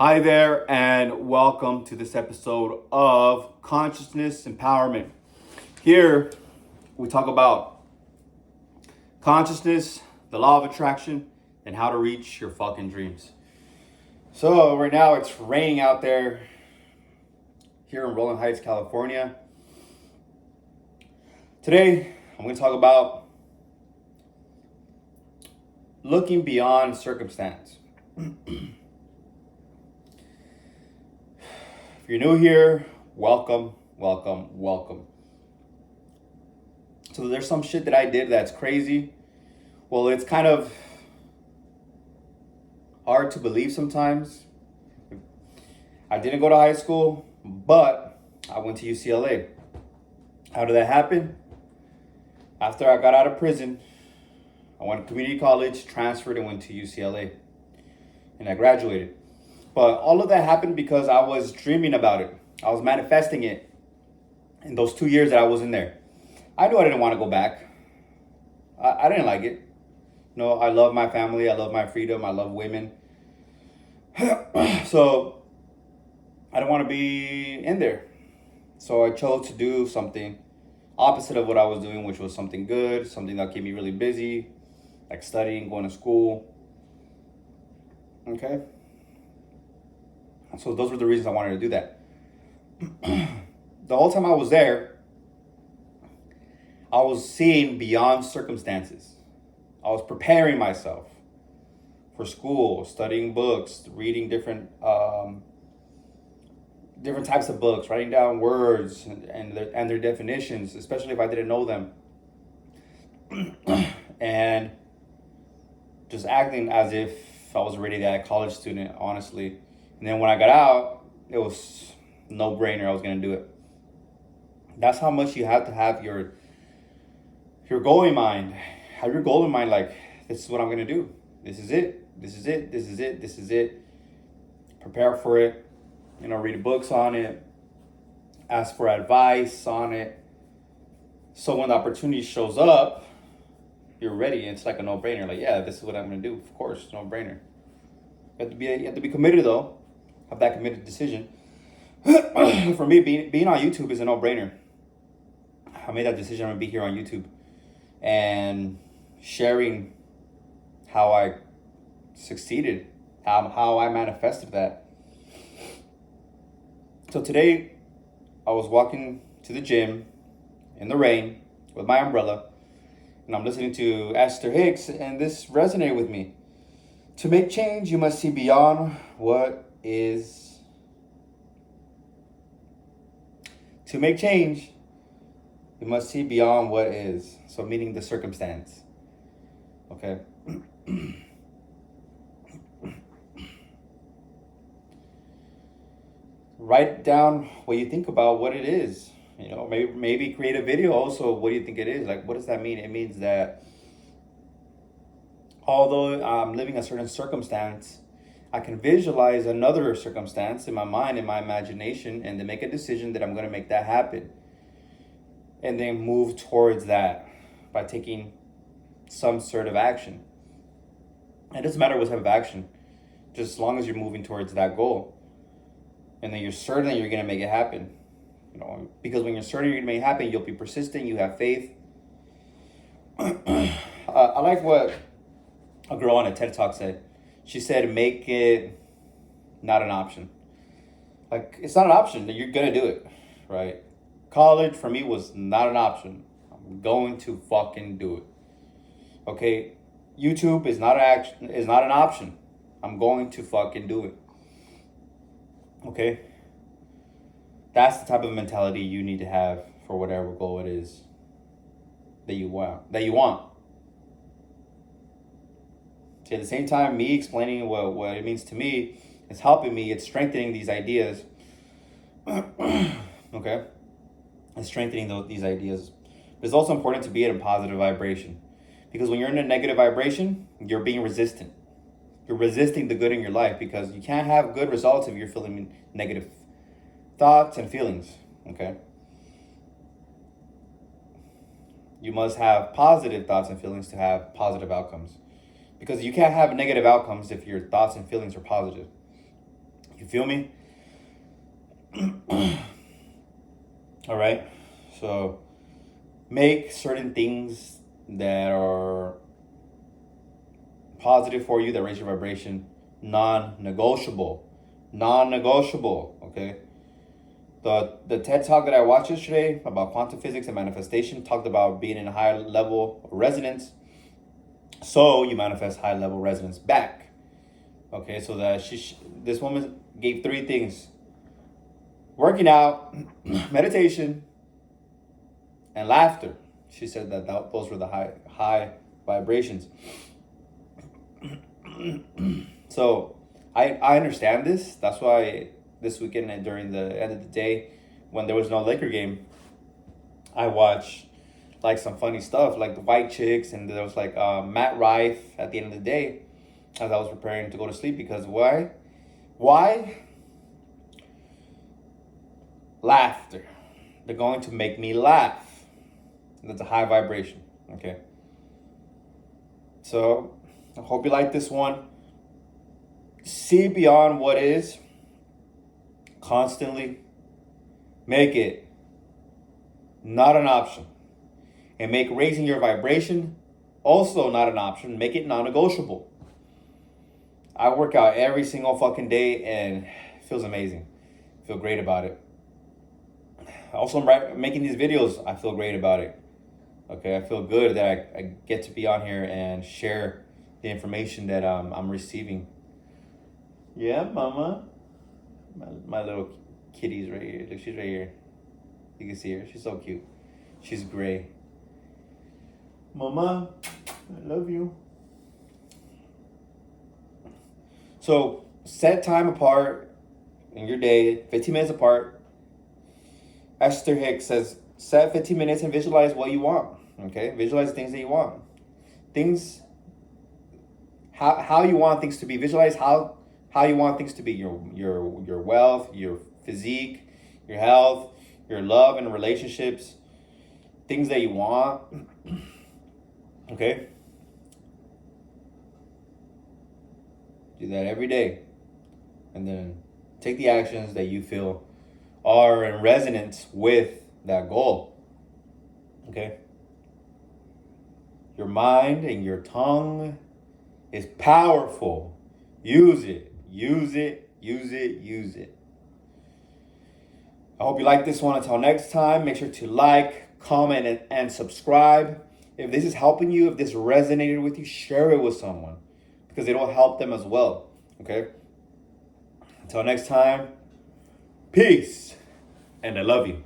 Hi there, and welcome to this episode of Consciousness Empowerment. Here, we talk about consciousness, the law of attraction, and how to reach your fucking dreams. So, right now, it's raining out there here in Rolling Heights, California. Today, I'm going to talk about looking beyond circumstance. If you're new here, welcome. So there's some shit that I did that's crazy. Well, it's kind of hard to believe sometimes. I didn't go to high school, but I went to UCLA. How did that happen? After I got out of prison, I went to community college, transferred, and went to UCLA. And I graduated. But all of that happened because I was dreaming about it. I was manifesting it in those 2 years that I was in there. I knew I didn't want to go back. I didn't like it. No, I love my family. I love my freedom. I love women. So I didn't want to be in there. So I chose to do something opposite of what I was doing, which was something good, something that kept me really busy, like studying, going to school. Okay? So those were the reasons I wanted to do that. The whole time I was there, I was seeing beyond circumstances. I was preparing myself for school, studying books, reading different types of books, writing down words and their definitions, especially if I didn't know them, and just acting as if I was already that college student, honestly. And then when I got out, it was no brainer. I was gonna do it. That's how much you have to have your goal in mind. Have your goal in mind, like, this is what I'm gonna do. This is it. This is it. This is it. This is it. Prepare for it. Read books on it. Ask for advice on it. So when the opportunity shows up, you're ready. It's like a no-brainer. Like, yeah, this is what I'm gonna do. Of course, no-brainer. You have to be committed though. Have that committed decision. For me, being on YouTube is a no-brainer. I made that decision. I'm gonna be here on YouTube and sharing how I succeeded, how I manifested that. So today, I was walking to the gym in the rain with my umbrella, and I'm listening to Esther Hicks, and this resonated with me. To make change, you must see beyond what is. To make change, you must see beyond what is. So meaning the circumstance. Okay? Write down what you think about what it is. Maybe create a video also. What do you think it is? Like, what does that mean? It means that although I'm living a certain circumstance, I can visualize another circumstance in my mind, in my imagination, and then make a decision that I'm going to make that happen. And then move towards that by taking some sort of action. It doesn't matter what type of action, just as long as you're moving towards that goal. And then you're certain that you're going to make it happen. Because when you're certain you're going to make it happen, you'll be persistent, you have faith. I like what a girl on a TED Talk said. She said, make it not an option. Like, it's not an option. You're going to do it, right? College, for me, was not an option. I'm going to fucking do it. Okay? YouTube is not an option. I'm going to fucking do it. Okay? That's the type of mentality you need to have for whatever goal it is that you want. See, at the same time, me explaining what it means to me is helping me. It's strengthening these ideas. Okay? It's strengthening these ideas. But it's also important to be in a positive vibration. Because when you're in a negative vibration, you're being resistant. You're resisting the good in your life because you can't have good results if you're feeling negative thoughts and feelings. Okay? You must have positive thoughts and feelings to have positive outcomes. Because you can't have negative outcomes if your thoughts and feelings are positive. You feel me? All right. So make certain things that are positive for you, that raise your vibration, non-negotiable. Non-negotiable. Okay. The TED Talk that I watched yesterday about quantum physics and manifestation talked about being in a high level of resonance. So you manifest high level resonance back. Okay, so that this woman gave 3 things: working out, meditation, and laughter. She said that those were the high vibrations. So I understand this. That's why this weekend and during the end of the day, when there was no Laker game, I watched like some funny stuff, like the White Chicks, and there was like Matt Rife at the end of the day, as I was preparing to go to sleep. Because why? Laughter. They're going to make me laugh. That's a high vibration. Okay. So I hope you like this one. See beyond what is. Constantly make it not an option, and make raising your vibration also not an option. Make it non-negotiable. I work out every single fucking day and it feels amazing. I feel great about it. Also, making these videos, I feel great about it. Okay, I feel good that I get to be on here and share the information that I'm receiving. Yeah, mama. My little kitty's right here. Look, she's right here. You can see her. She's so cute. She's gray. Mama, I love you. So set time apart in your day, 15 minutes apart. Esther Hicks says, set 15 minutes and visualize what you want. Okay, visualize things that you want. Things, how you want things to be. Visualize how you want things to be. Your wealth, your physique, your health, your love and relationships, things that you want. Okay? Do that every day. And then take the actions that you feel are in resonance with that goal. Okay? Your mind and your tongue is powerful. Use it. Use it. Use it. Use it. I hope you like this one. Until next time, make sure to like, comment, and subscribe. If this is helping you, if this resonated with you, share it with someone, because it'll help them as well. Okay? Until next time, peace, and I love you.